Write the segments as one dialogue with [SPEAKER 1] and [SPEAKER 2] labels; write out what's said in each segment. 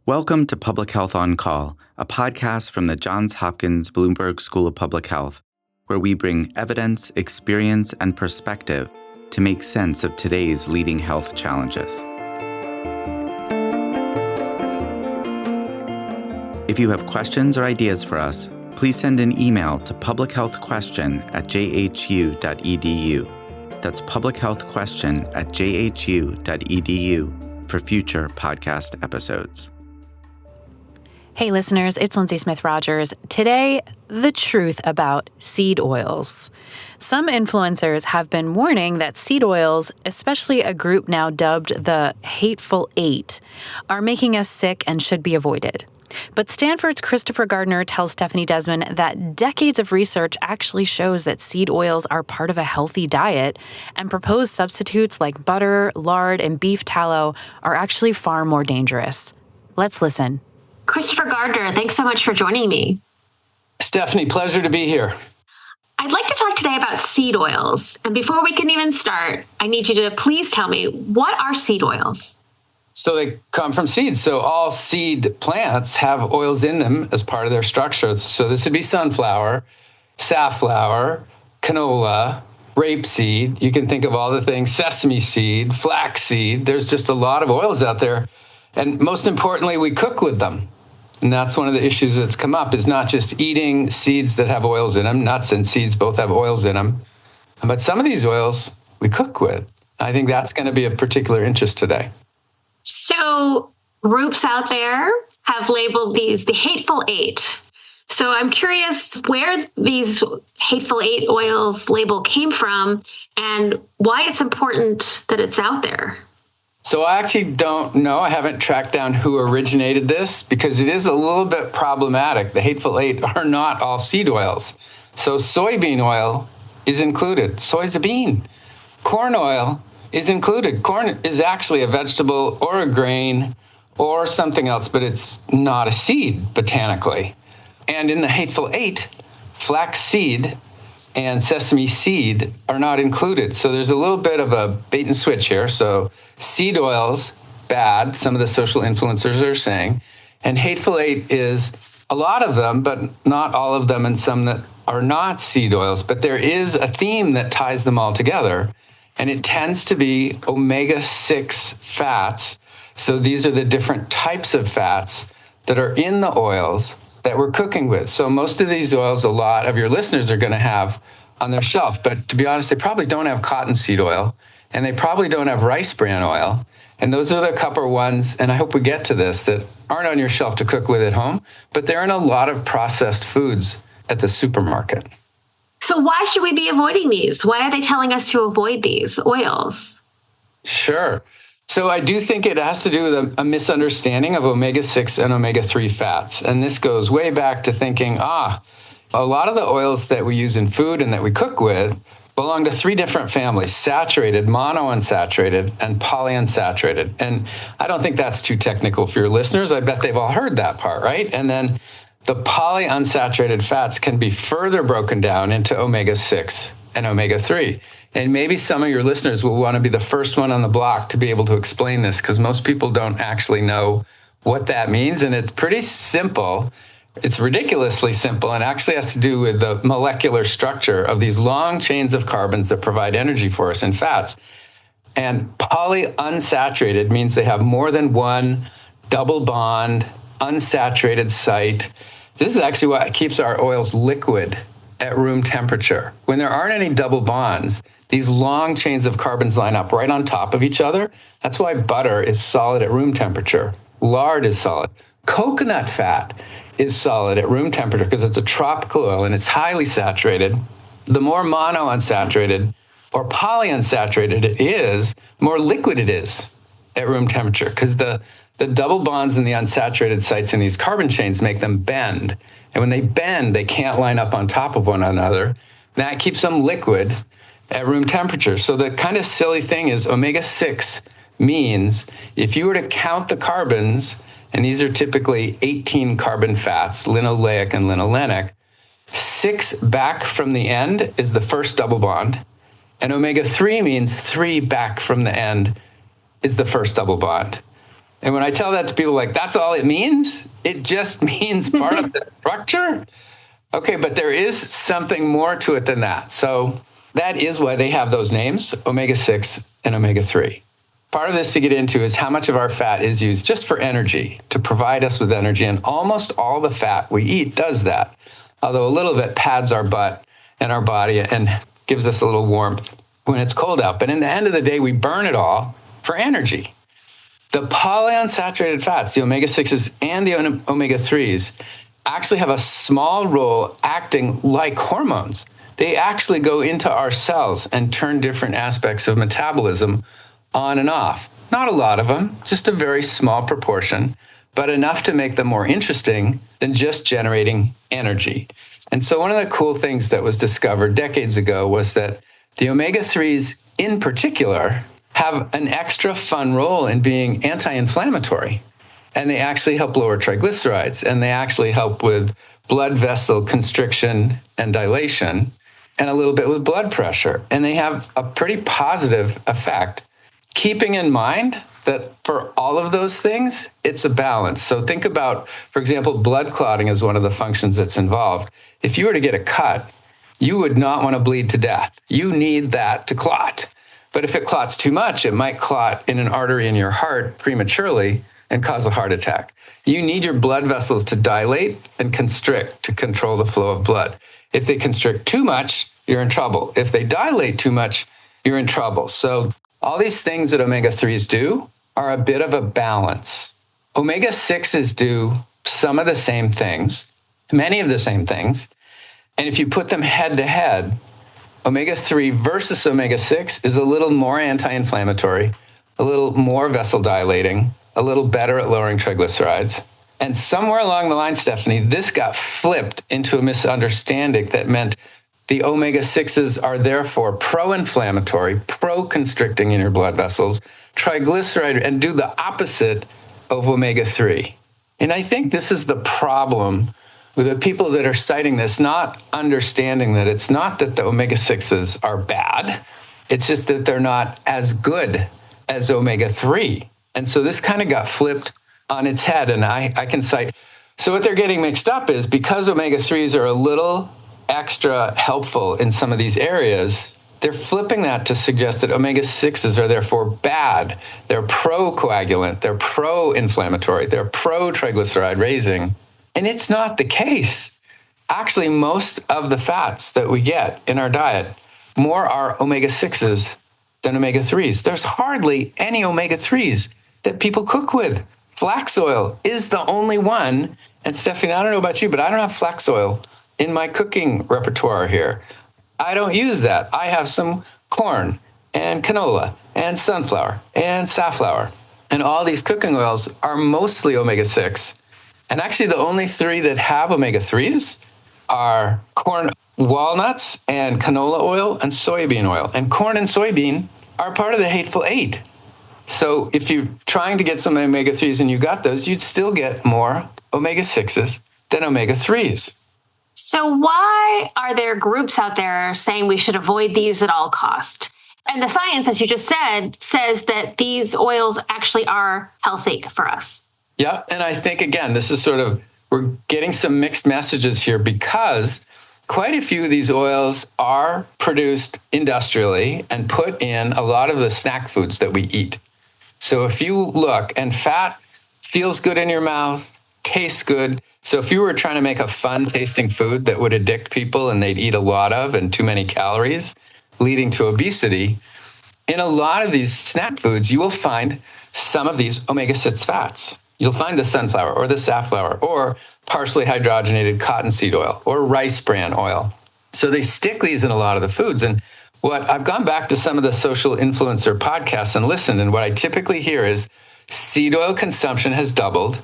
[SPEAKER 1] Welcome to Public Health on Call, a podcast from the Johns Hopkins Bloomberg School of Public Health, where we bring evidence, experience, and perspective to make sense of today's leading health challenges. If you have questions or ideas for us, please send an email to publichealthquestion@jhu.edu. That's publichealthquestion@jhu.edu for future podcast episodes.
[SPEAKER 2] Hey listeners, it's Lindsay Smith Rogers. Today, the truth about seed oils. Some influencers have been warning that seed oils, especially a group now dubbed the Hateful Eight, are making us sick and should be avoided. But Stanford's Christopher Gardner tells Stephanie Desmon that decades of research actually shows that seed oils are part of a healthy diet, and proposed substitutes like butter, lard, and beef tallow are actually far more dangerous. Let's listen.
[SPEAKER 3] Christopher Gardner, thanks so much for joining me.
[SPEAKER 4] Stephanie, pleasure to be here.
[SPEAKER 3] I'd like to talk today about seed oils. And before we can even start, I need you to please tell me, what are seed oils?
[SPEAKER 4] So they come from seeds. So all seed plants have oils in them as part of their structure. So this would be sunflower, safflower, canola, rapeseed. You can think of all the things, sesame seed, flax seed. There's just a lot of oils out there. And most importantly, we cook with them. And that's one of the issues that's come up, is not just eating seeds that have oils in them. Nuts and seeds both have oils in them. But some of these oils we cook with. I think that's going to be of particular interest today.
[SPEAKER 3] So groups out there have labeled these the Hateful Eight. So I'm curious where these Hateful Eight oils label came from and why it's important that it's out there.
[SPEAKER 4] So I actually don't know. I haven't tracked down who originated this because it is a little bit problematic. The Hateful Eight are not all seed oils. So soybean oil is included. Soy's a bean. Corn oil is included. Corn is actually a vegetable or a grain or something else, but it's not a seed botanically. And in the Hateful Eight, flax seed and sesame seed are not included. So there's a little bit of a bait and switch here. So seed oils, bad, some of the social influencers are saying. And Hateful Eight is a lot of them, but not all of them, and some that are not seed oils. But there is a theme that ties them all together. And it tends to be omega-6 fats. So these are the different types of fats that are in the oils that we're cooking with. So most of these oils, a lot of your listeners are going to have on their shelf. But to be honest, they probably don't have cottonseed oil, and they probably don't have rice bran oil. And those are the couple ones, and I hope we get to this, that aren't on your shelf to cook with at home, but they're in a lot of processed foods at the supermarket.
[SPEAKER 3] So why should we be avoiding these? Why are they telling us to avoid these oils?
[SPEAKER 4] Sure. So I do think it has to do with a misunderstanding of omega-6 and omega-3 fats. And this goes way back to thinking, a lot of the oils that we use in food and that we cook with belong to three different families: saturated, monounsaturated, and polyunsaturated. And I don't think that's too technical for your listeners. I bet they've all heard that part, right? And then the polyunsaturated fats can be further broken down into omega-6 and omega-3. And maybe some of your listeners will want to be the first one on the block to be able to explain this, because most people don't actually know what that means. And it's pretty simple. It's ridiculously simple, and actually has to do with the molecular structure of these long chains of carbons that provide energy for us in fats. And polyunsaturated means they have more than one double bond, unsaturated site. This is actually what keeps our oils liquid at room temperature. When there aren't any double bonds, these long chains of carbons line up right on top of each other. That's why butter is solid at room temperature. Lard is solid. Coconut fat is solid at room temperature because it's a tropical oil and it's highly saturated. The more monounsaturated or polyunsaturated it is, the more liquid it is at room temperature, because the double bonds in the unsaturated sites in these carbon chains make them bend. And when they bend, they can't line up on top of one another. That keeps them liquid at room temperature. So the kind of silly thing is omega-6 means if you were to count the carbons, and these are typically 18 carbon fats, linoleic and linolenic, 6 back from the end is the first double bond. And omega-3 means 3 back from the end is the first double bond. And when I tell that to people, like, that's all it means? It just means part of the structure? Okay, but there is something more to it than that. So that is why they have those names, omega-6 and omega-3. Part of this to get into is how much of our fat is used just for energy, to provide us with energy. And almost all the fat we eat does that, although a little of it pads our butt and our body and gives us a little warmth when it's cold out. But in the end of the day, we burn it all for energy. The polyunsaturated fats, the omega-6s and the omega-3s, actually have a small role acting like hormones. They actually go into our cells and turn different aspects of metabolism on and off. Not a lot of them, just a very small proportion, but enough to make them more interesting than just generating energy. And so one of the cool things that was discovered decades ago was that the omega-3s in particular have an extra fun role in being anti-inflammatory. And they actually help lower triglycerides, and they actually help with blood vessel constriction and dilation, and a little bit with blood pressure. And they have a pretty positive effect, keeping in mind that for all of those things, it's a balance. So think about, for example, blood clotting is one of the functions that's involved. If you were to get a cut, you would not want to bleed to death. You need that to clot. But if it clots too much, it might clot in an artery in your heart prematurely and cause a heart attack. You need your blood vessels to dilate and constrict to control the flow of blood. If they constrict too much, you're in trouble. If they dilate too much, you're in trouble. So all these things that omega-3s do are a bit of a balance. Omega-6s do some of the same things, many of the same things. And if you put them head to head, omega-3 versus omega-6 is a little more anti-inflammatory, a little more vessel dilating, a little better at lowering triglycerides. And somewhere along the line, Stephanie, this got flipped into a misunderstanding that meant the omega-6s are therefore pro-inflammatory, pro-constricting in your blood vessels, triglyceride, and do the opposite of omega-3. And I think this is the problem with the people that are citing this, not understanding that it's not that the omega-6s are bad, it's just that they're not as good as omega-3. And so this kind of got flipped on its head, and I can cite. So what they're getting mixed up is because omega-3s are a little extra helpful in some of these areas, they're flipping that to suggest that omega-6s are therefore bad. They're pro-coagulant, they're pro-inflammatory, they're pro-triglyceride raising. And it's not the case. Actually, most of the fats that we get in our diet, more are omega-6s than omega-3s. There's hardly any omega-3s that people cook with. Flax oil is the only one. And Stephanie, I don't know about you, but I don't have flax oil in my cooking repertoire here. I don't use that. I have some corn and canola and sunflower and safflower. And all these cooking oils are mostly omega-6. And actually, the only three that have omega-3s are corn walnuts and canola oil and soybean oil. And corn and soybean are part of the hateful 8. So if you're trying to get some omega-3s and you got those, you'd still get more omega-6s than omega-3s.
[SPEAKER 3] So why are there groups out there saying we should avoid these at all cost? And the science, as you just said, says that these oils actually are healthy for us.
[SPEAKER 4] Yeah, and I think, again, this is sort of, we're getting some mixed messages here because quite a few of these oils are produced industrially and put in a lot of the snack foods that we eat. So if you look, and fat feels good in your mouth, tastes good. So if you were trying to make a fun tasting food that would addict people and they'd eat a lot of and too many calories, leading to obesity, in a lot of these snack foods, you will find some of these omega-6 fats. You'll find the sunflower or the safflower or partially hydrogenated cottonseed oil or rice bran oil. So they stick these in a lot of the foods. And what I've gone back to some of the social influencer podcasts and listened, and what I typically hear is seed oil consumption has doubled.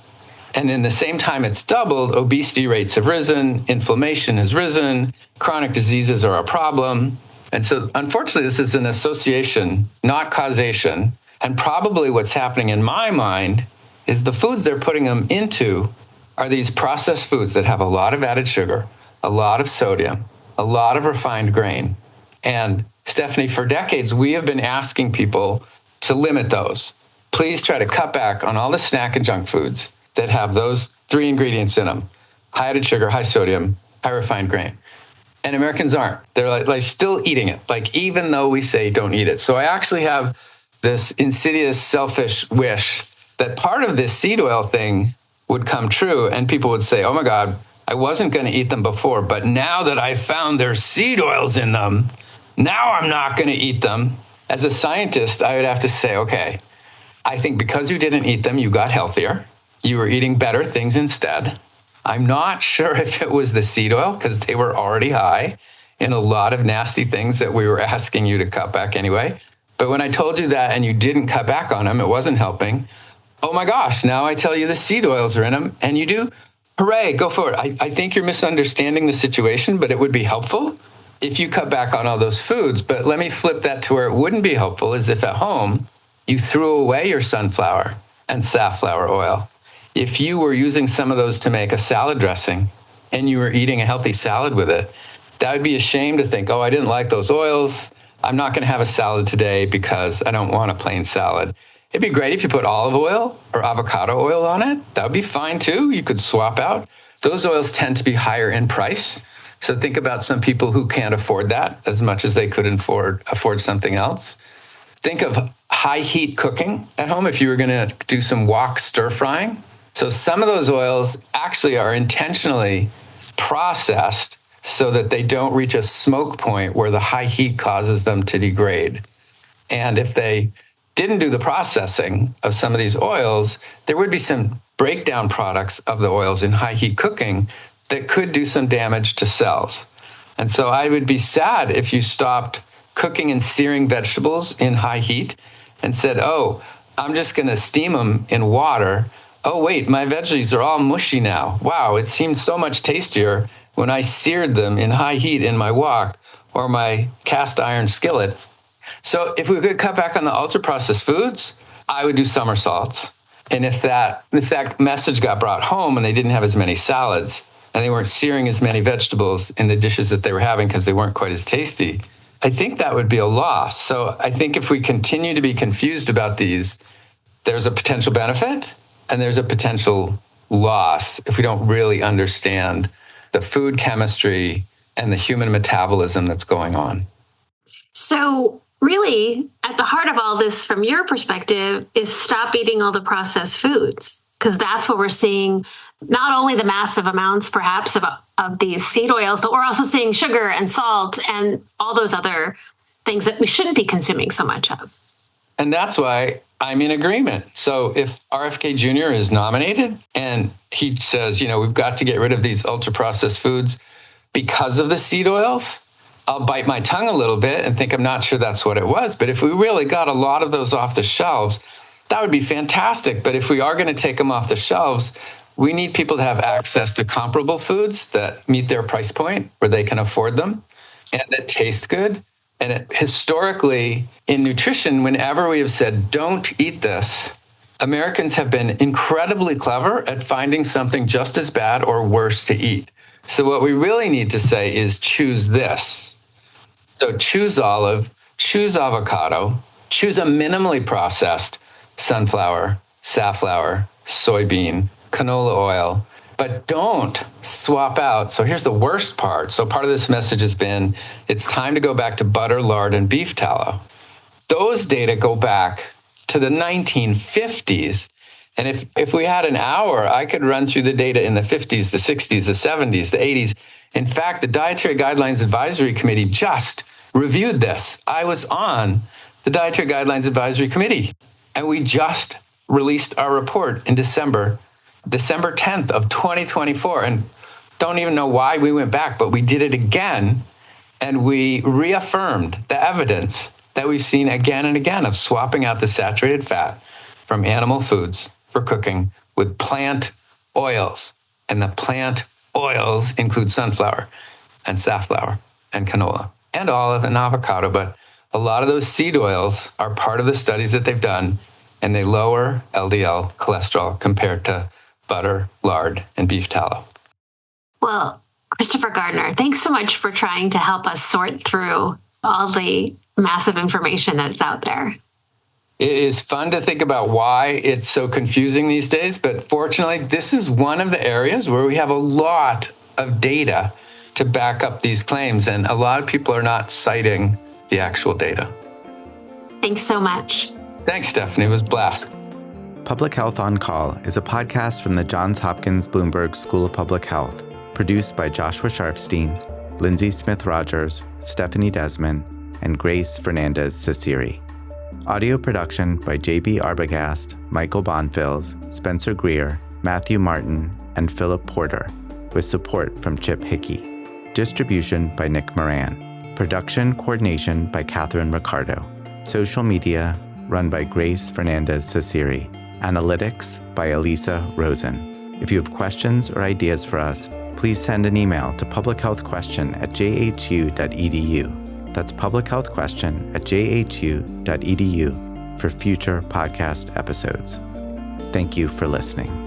[SPEAKER 4] And in the same time it's doubled, obesity rates have risen, inflammation has risen, chronic diseases are a problem. And so unfortunately, this is an association, not causation. And probably what's happening in my mind is the foods they're putting them into are these processed foods that have a lot of added sugar, a lot of sodium, a lot of refined grain. And Stephanie, for decades, we have been asking people to limit those. please try to cut back on all the snack and junk foods that have those 3 ingredients in them: high added sugar, high sodium, high refined grain. And Americans aren't. They're like still eating it, like even though we say don't eat it. So I actually have this insidious, selfish wish that part of this seed oil thing would come true and people would say, oh my God, I wasn't going to eat them before, but now that I found there's seed oils in them, now I'm not going to eat them. As a scientist, I would have to say, okay, I think because you didn't eat them, you got healthier. You were eating better things instead. I'm not sure if it was the seed oil because they were already high in a lot of nasty things that we were asking you to cut back anyway. But when I told you that and you didn't cut back on them, it wasn't helping. Oh my gosh, now I tell you the seed oils are in them and you do. Hooray, go for it. I think you're misunderstanding the situation, but it would be helpful if you cut back on all those foods. But let me flip that to where it wouldn't be helpful is if at home you threw away your sunflower and safflower oil. If you were using some of those to make a salad dressing and you were eating a healthy salad with it, that would be a shame to think, oh, I didn't like those oils. I'm not going to have a salad today because I don't want a plain salad. It'd be great if you put olive oil or avocado oil on it. That would be fine too. You could swap out. Those oils tend to be higher in price. So think about some people who can't afford that as much as they could afford something else. Think of high heat cooking at home if you were going to do some wok stir frying. So some of those oils actually are intentionally processed so that they don't reach a smoke point where the high heat causes them to degrade. And if they didn't do the processing of some of these oils, there would be some breakdown products of the oils in high heat cooking that could do some damage to cells. And so I would be sad if you stopped cooking and searing vegetables in high heat and said, oh, I'm just going to steam them in water. Oh, wait, my veggies are all mushy now. Wow, it seemed so much tastier when I seared them in high heat in my wok or my cast iron skillet. So if we could cut back on the ultra-processed foods, I would do somersaults. And if that message got brought home and they didn't have as many salads and they weren't searing as many vegetables in the dishes that they were having because they weren't quite as tasty, I think that would be a loss. So I think if we continue to be confused about these, there's a potential benefit and there's a potential loss if we don't really understand the food chemistry and the human metabolism that's going on.
[SPEAKER 3] So really, at the heart of all this, from your perspective, is stop eating all the processed foods, because that's what we're seeing, not only the massive amounts, perhaps, of these seed oils, but we're also seeing sugar and salt and all those other things that we shouldn't be consuming so much of.
[SPEAKER 4] And that's why I'm in agreement. So if RFK Jr. is nominated and he says, we've got to get rid of these ultra-processed foods because of the seed oils, I'll bite my tongue a little bit and think I'm not sure that's what it was. But if we really got a lot of those off the shelves, that would be fantastic. But if we are going to take them off the shelves, we need people to have access to comparable foods that meet their price point where they can afford them and that taste good. And historically, in nutrition, whenever we have said, don't eat this, Americans have been incredibly clever at finding something just as bad or worse to eat. So what we really need to say is choose this. So choose olive, choose avocado, choose a minimally processed sunflower, safflower, soybean, canola oil, but don't swap out. So here's the worst part. So part of this message has been, it's time to go back to butter, lard, and beef tallow. Those data go back to the 1950s. And if we had an hour, I could run through the data in the 50s, the 60s, the 70s, the 80s. In fact, the Dietary Guidelines Advisory Committee just reviewed this. I was on the Dietary Guidelines Advisory Committee, and we just released our report in December 10th of 2024. And don't even know why we went back, but we did it again. And we reaffirmed the evidence that we've seen again and again of swapping out the saturated fat from animal foods for cooking with plant oils. And the plant oils include sunflower and safflower and canola and olive and avocado. But a lot of those seed oils are part of the studies that they've done, and they lower LDL cholesterol compared to butter, lard, and beef tallow.
[SPEAKER 3] Well, Christopher Gardner, thanks so much for trying to help us sort through all the massive information that's out there.
[SPEAKER 4] It is fun to think about why it's so confusing these days, but fortunately, this is one of the areas where we have a lot of data to back up these claims, and a lot of people are not citing the actual data.
[SPEAKER 3] Thanks so much.
[SPEAKER 4] Thanks, Stephanie. It was a blast.
[SPEAKER 1] Public Health on Call is a podcast from the Johns Hopkins Bloomberg School of Public Health, produced by Joshua Sharpstein, Lindsay Smith-Rogers, Stephanie Desmon, and Grace Fernandez-Cesiri. Audio production by J.B. Arbogast, Michael Bonfils, Spencer Greer, Matthew Martin, and Philip Porter, with support from Chip Hickey. Distribution by Nick Moran. Production coordination by Catherine Ricardo. Social media run by Grace Fernandez-Cesiri. Analytics by Elisa Rosen. If you have questions or ideas for us, please send an email to publichealthquestion@jhu.edu. That's publichealthquestion@jhu.edu for future podcast episodes. Thank you for listening.